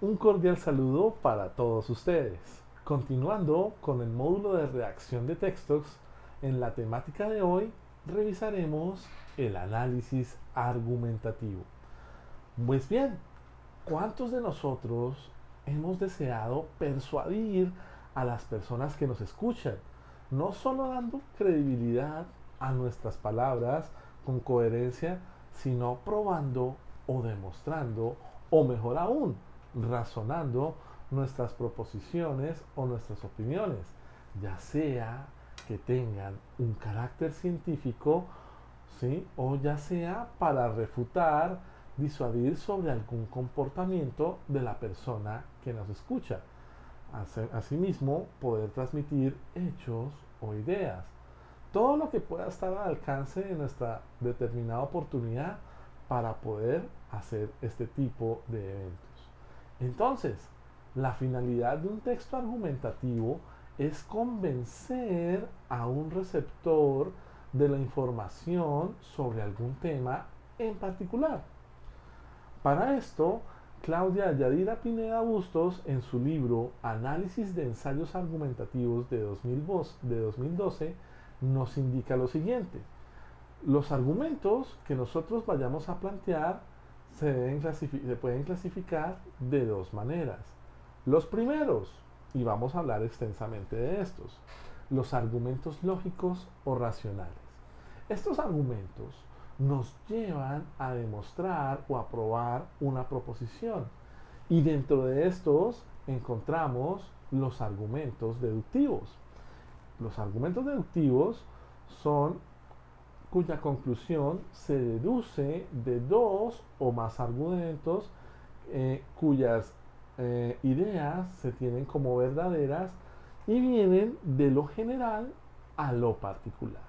Un cordial saludo para todos ustedes. Continuando con el módulo de redacción de textos, en la temática de hoy revisaremos el análisis argumentativo. Pues bien, ¿cuántos de nosotros hemos deseado persuadir a las personas que nos escuchan? No solo dando credibilidad a nuestras palabras con coherencia, sino probando o demostrando, o mejor aún, razonando nuestras proposiciones o nuestras opiniones, ya sea que tengan un carácter científico, ¿sí? O ya sea para refutar, disuadir sobre algún comportamiento de la persona que nos escucha. Asimismo, poder transmitir hechos o ideas. Todo lo que pueda estar al alcance de nuestra determinada oportunidad para poder hacer este tipo de eventos. Entonces, la finalidad de un texto argumentativo es convencer a un receptor de la información sobre algún tema en particular. Para esto, Claudia Yadira Pineda Bustos, en su libro Análisis de ensayos argumentativos de 2012, nos indica lo siguiente. Los argumentos que nosotros vayamos a plantear se pueden clasificar de dos maneras. Los primeros, y vamos a hablar extensamente de estos, los argumentos lógicos o racionales. Estos argumentos nos llevan a demostrar o a probar una proposición. Y dentro de estos encontramos los argumentos deductivos. Los argumentos deductivos son cuya conclusión se deduce de dos o más argumentos cuyas ideas se tienen como verdaderas y vienen de lo general a lo particular.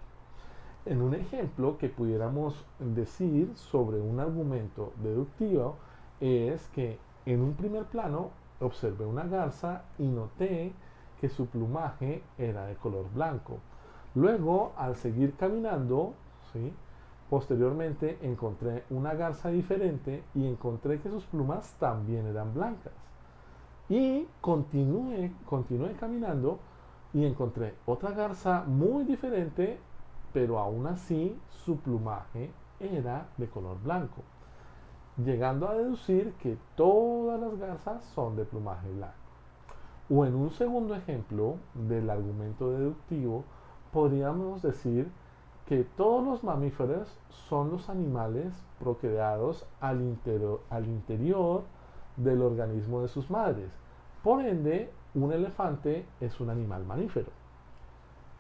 En un ejemplo que pudiéramos decir sobre un argumento deductivo es que en un primer plano observé una garza y noté que su plumaje era de color blanco. Luego, al seguir caminando, ¿sí? Posteriormente encontré una garza diferente y encontré que sus plumas también eran blancas. Y continué caminando y encontré otra garza muy diferente, pero aún así su plumaje era de color blanco, llegando a deducir que todas las garzas son de plumaje blanco. O en un segundo ejemplo del argumento deductivo, podríamos decir que todos los mamíferos son los animales procreados al interior del organismo de sus madres. Por ende, un elefante es un animal mamífero.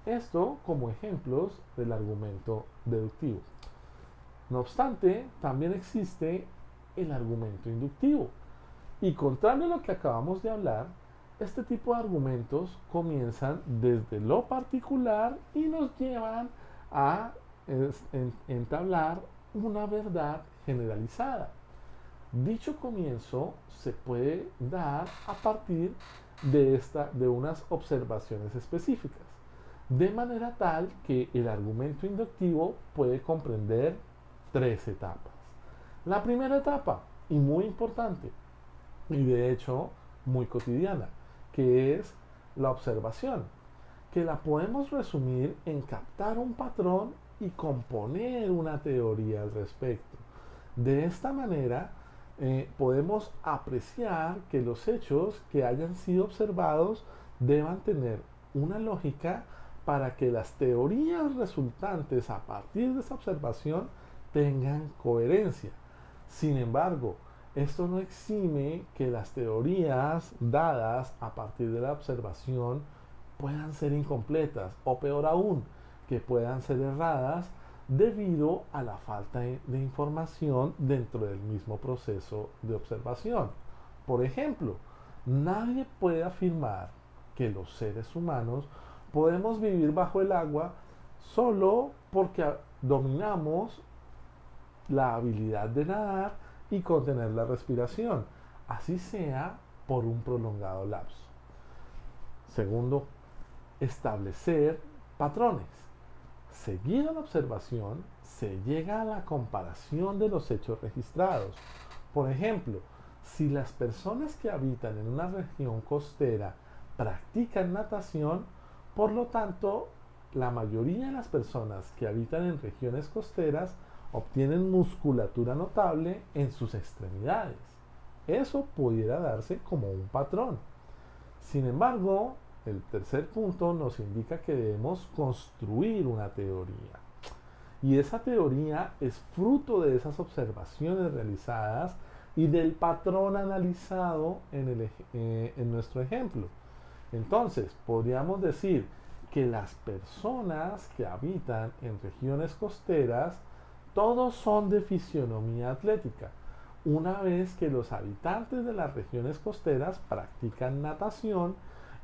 Esto como ejemplos del argumento deductivo. No obstante, también existe el argumento inductivo. Y contrario a lo que acabamos de hablar, este tipo de argumentos comienzan desde lo particular y nos llevan a entablar una verdad generalizada. Dicho comienzo se puede dar a partir de unas observaciones específicas, de manera tal que el argumento inductivo puede comprender tres etapas. La primera etapa, y muy importante, y de hecho muy cotidiana, que es la observación, que la podemos resumir en captar un patrón y componer una teoría al respecto. De esta manera, podemos apreciar que los hechos que hayan sido observados deban tener una lógica para que las teorías resultantes a partir de esa observación tengan coherencia. Sin embargo, esto no exime que las teorías dadas a partir de la observación puedan ser incompletas o peor aún, que puedan ser erradas debido a la falta de información dentro del mismo proceso de observación. Por ejemplo, nadie puede afirmar que los seres humanos podemos vivir bajo el agua solo porque dominamos la habilidad de nadar y contener la respiración, así sea por un prolongado lapso. Segundo, establecer patrones. Seguida la observación, se llega a la comparación de los hechos registrados. Por ejemplo, Si las personas que habitan en una región costera practican natación, por lo tanto, la mayoría de las personas que habitan en regiones costeras obtienen musculatura notable en sus extremidades. Eso pudiera darse como un patrón. Sin embargo, el tercer punto nos indica que debemos construir una teoría. Y esa teoría es fruto de esas observaciones realizadas y del patrón analizado en nuestro ejemplo. Entonces, podríamos decir que las personas que habitan en regiones costeras, todos son de fisionomía atlética, una vez que los habitantes de las regiones costeras practican natación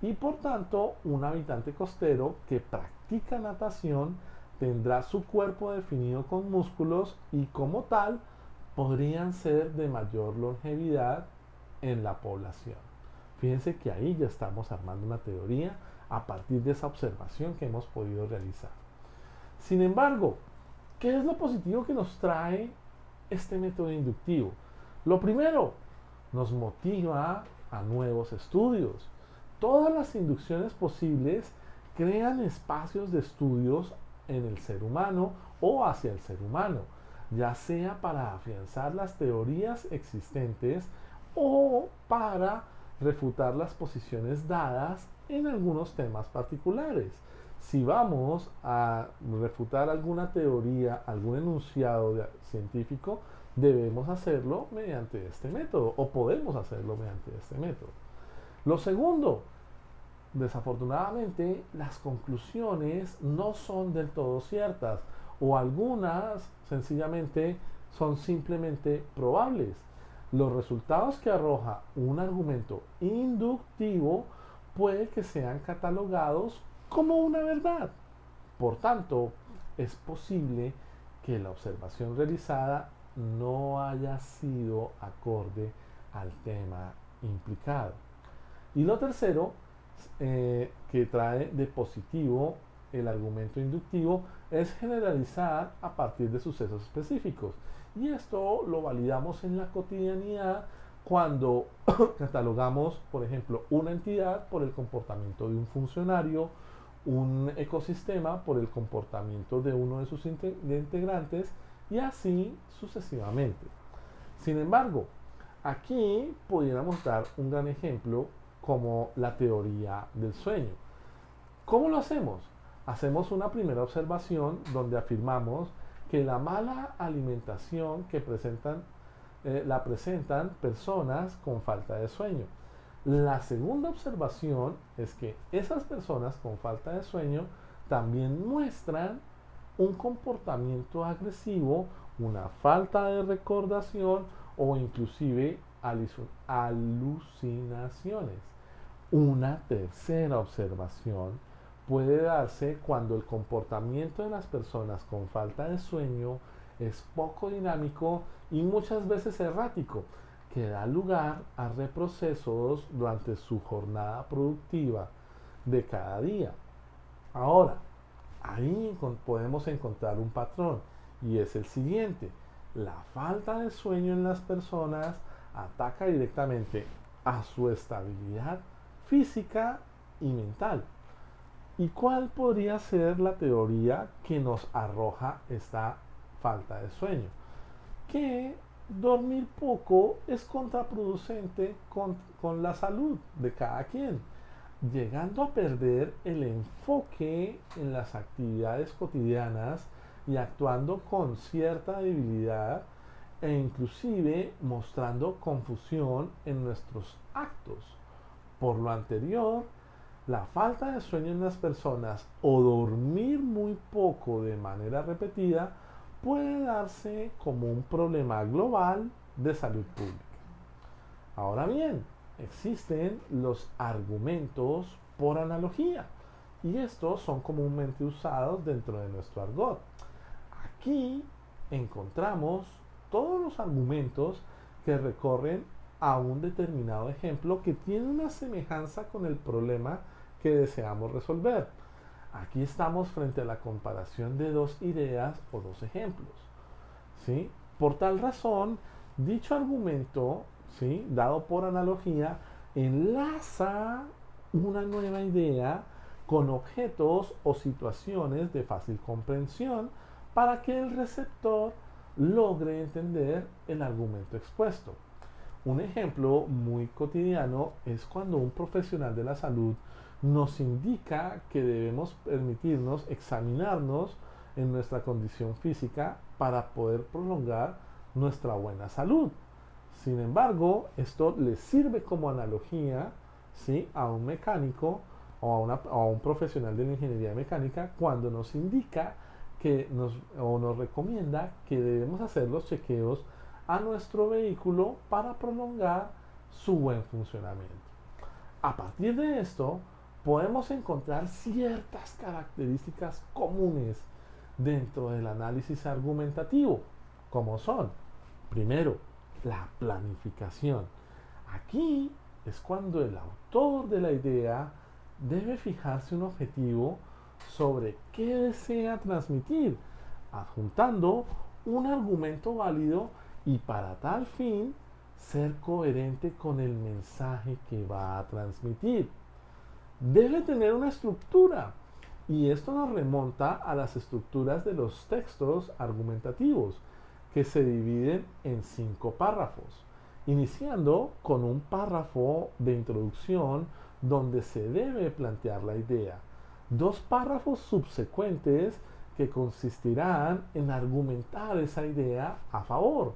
y por tanto un habitante costero que practica natación tendrá su cuerpo definido con músculos y como tal podrían ser de mayor longevidad en la población. Fíjense que ahí ya estamos armando una teoría a partir de esa observación que hemos podido realizar. Sin embargo, ¿qué es lo positivo que nos trae este método inductivo? Lo primero, nos motiva a nuevos estudios. Todas las inducciones posibles crean espacios de estudios en el ser humano o hacia el ser humano, ya sea para afianzar las teorías existentes o para refutar las posiciones dadas en algunos temas particulares. Si vamos a refutar alguna teoría, algún enunciado científico, debemos hacerlo mediante este método o podemos hacerlo mediante este método. Lo segundo, desafortunadamente las conclusiones no son del todo ciertas o algunas sencillamente son simplemente probables. Los resultados que arroja un argumento inductivo puede que sean catalogados como una verdad. Por tanto, es posible que la observación realizada no haya sido acorde al tema implicado. Y lo tercero, que trae de positivo el argumento inductivo, es generalizar a partir de sucesos específicos. Y esto lo validamos en la cotidianidad cuando catalogamos, por ejemplo, una entidad por el comportamiento de un funcionario, un ecosistema por el comportamiento de uno de sus integrantes y así sucesivamente. Sin embargo, aquí pudiéramos dar un gran ejemplo como la teoría del sueño. ¿Cómo lo hacemos? Hacemos una primera observación donde afirmamos que la mala alimentación que la presentan personas con falta de sueño. La segunda observación es que esas personas con falta de sueño también muestran un comportamiento agresivo, una falta de recordación o inclusive alucinaciones. Una tercera observación puede darse cuando el comportamiento de las personas con falta de sueño es poco dinámico y muchas veces errático, que da lugar a reprocesos durante su jornada productiva de cada día. Ahora, ahí podemos encontrar un patrón y es el siguiente. La falta de sueño en las personas ataca directamente a su estabilidad física y mental. ¿Y cuál podría ser la teoría que nos arroja esta falta de sueño? Que dormir poco es contraproducente con la salud de cada quien, llegando a perder el enfoque en las actividades cotidianas y actuando con cierta debilidad e inclusive mostrando confusión en nuestros actos. Por lo anterior, la falta de sueño en las personas o dormir muy poco de manera repetida puede darse como un problema global de salud pública. Ahora bien, existen los argumentos por analogía y estos son comúnmente usados dentro de nuestro argot. Aquí encontramos todos los argumentos que recorren a un determinado ejemplo que tiene una semejanza con el problema que deseamos resolver. Aquí estamos frente a la comparación de dos ideas o dos ejemplos, ¿sí? Por tal razón, dicho argumento ¿sí? Dado por analogía, enlaza una nueva idea con objetos o situaciones de fácil comprensión para que el receptor logre entender el argumento expuesto. Un ejemplo muy cotidiano es cuando un profesional de la salud nos indica que debemos permitirnos examinarnos en nuestra condición física para poder prolongar nuestra buena salud. Sin embargo, esto le sirve como analogía, ¿sí?, a un mecánico o a un profesional de la ingeniería mecánica cuando nos indica o nos recomienda que debemos hacer los chequeos a nuestro vehículo para prolongar su buen funcionamiento. A partir de esto, podemos encontrar ciertas características comunes dentro del análisis argumentativo, como son, primero, la planificación. Aquí es cuando el autor de la idea debe fijarse un objetivo sobre qué desea transmitir, adjuntando un argumento válido y para tal fin ser coherente con el mensaje que va a transmitir. Debe tener una estructura y esto nos remonta a las estructuras de los textos argumentativos que se dividen en 5 párrafos, iniciando con un párrafo de introducción donde se debe plantear la idea, 2 párrafos subsecuentes que consistirán en argumentar esa idea a favor,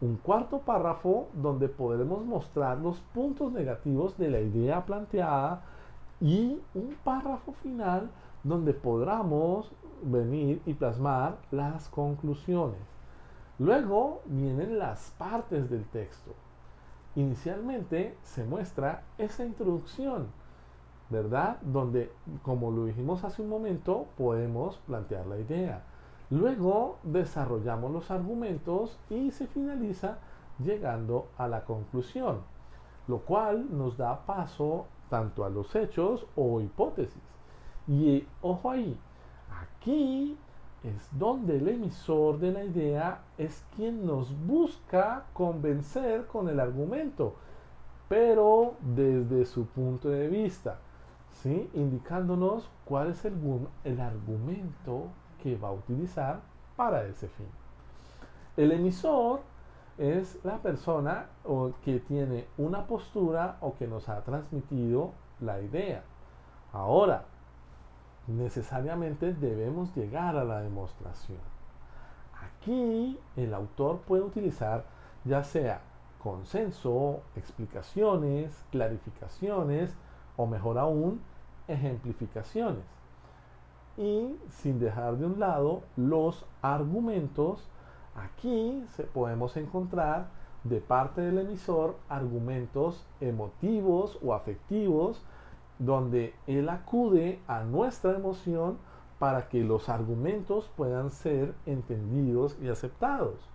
un cuarto párrafo donde podremos mostrar los puntos negativos de la idea planteada y un párrafo final donde podamos venir y plasmar las conclusiones. Luego vienen las partes del texto. Inicialmente se muestra esa introducción, ¿verdad? Donde, como lo dijimos hace un momento, podemos plantear la idea. Luego desarrollamos los argumentos y se finaliza llegando a la conclusión, lo cual nos da paso tanto a los hechos o hipótesis. Y ojo ahí, aquí es donde el emisor de la idea es quien nos busca convencer con el argumento, pero desde su punto de vista, ¿sí?, indicándonos cuál es el argumento que va a utilizar para ese fin. El emisor es la persona que tiene una postura o que nos ha transmitido la idea. Ahora, necesariamente debemos llegar a la demostración. Aquí el autor puede utilizar ya sea consenso, explicaciones, clarificaciones o mejor aún, ejemplificaciones. Y sin dejar de un lado los argumentos, aquí podemos encontrar de parte del emisor argumentos emotivos o afectivos donde él acude a nuestra emoción para que los argumentos puedan ser entendidos y aceptados.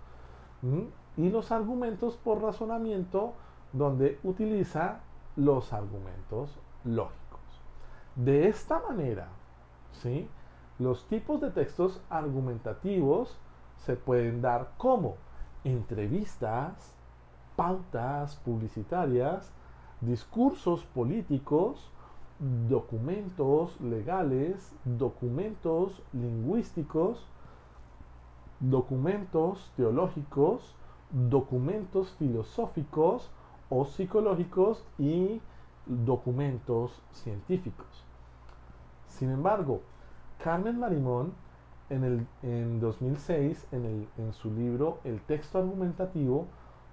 Y los argumentos por razonamiento donde utiliza los argumentos lógicos. De esta manera, ¿sí?, los tipos de textos argumentativos se pueden dar como entrevistas, pautas publicitarias, discursos políticos, documentos legales, documentos lingüísticos, documentos teológicos, documentos filosóficos o psicológicos y documentos científicos. Sin embargo, Carmen Marimón en 2006, en su libro El texto argumentativo,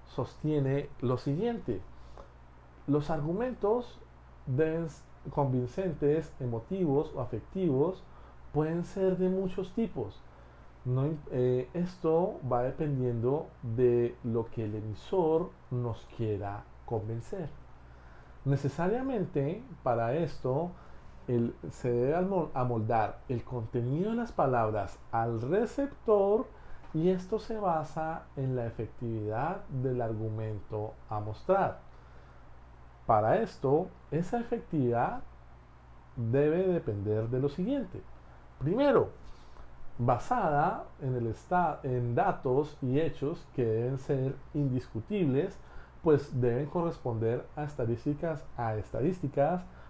sostiene lo siguiente: los argumentos convincentes, emotivos o afectivos pueden ser de muchos tipos. Esto va dependiendo de lo que el emisor nos quiera convencer. Necesariamente para esto se debe amoldar el contenido de las palabras al receptor y esto se basa en la efectividad del argumento a mostrar. Para esto, esa efectividad debe depender de lo siguiente. Primero, basada en datos y hechos que deben ser indiscutibles pues deben corresponder a estadísticas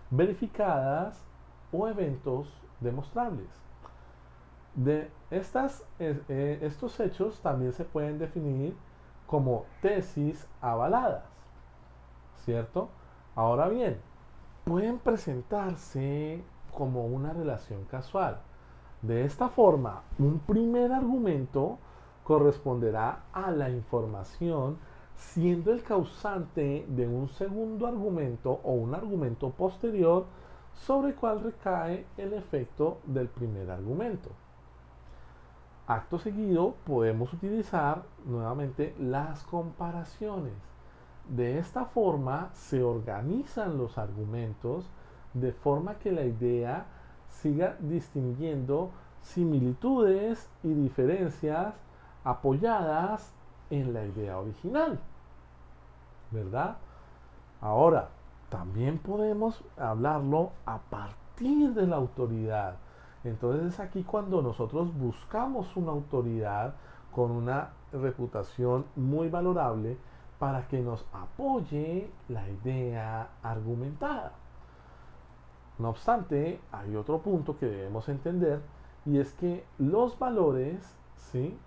verificadas o eventos demostrables. Estos hechos también se pueden definir como tesis avaladas, ¿cierto? Ahora bien, pueden presentarse como una relación casual. De esta forma, un primer argumento corresponderá a la información siendo el causante de un segundo argumento o un argumento posterior sobre el cual recae el efecto del primer argumento. Acto seguido podemos utilizar nuevamente las comparaciones. De esta forma se organizan los argumentos de forma que la idea siga distinguiendo similitudes y diferencias apoyadas en la idea original, ¿verdad? Ahora, también podemos hablarlo a partir de la autoridad. Entonces es aquí cuando nosotros buscamos una autoridad con una reputación muy valorable para que nos apoye la idea argumentada. No obstante, hay otro punto que debemos entender y es que los valores, ¿sí?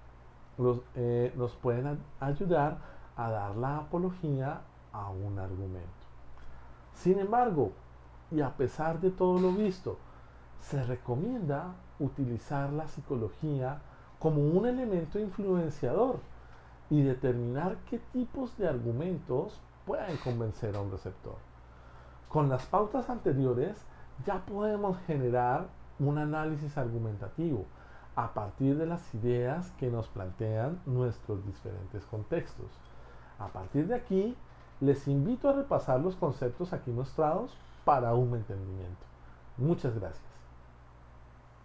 Nos pueden ayudar a dar la apología a un argumento. Sin embargo, y a pesar de todo lo visto, se recomienda utilizar la psicología como un elemento influenciador y determinar qué tipos de argumentos pueden convencer a un receptor. Con las pautas anteriores ya podemos generar un análisis argumentativo a partir de las ideas que nos plantean nuestros diferentes contextos. A partir de aquí, les invito a repasar los conceptos aquí mostrados para un entendimiento. Muchas gracias.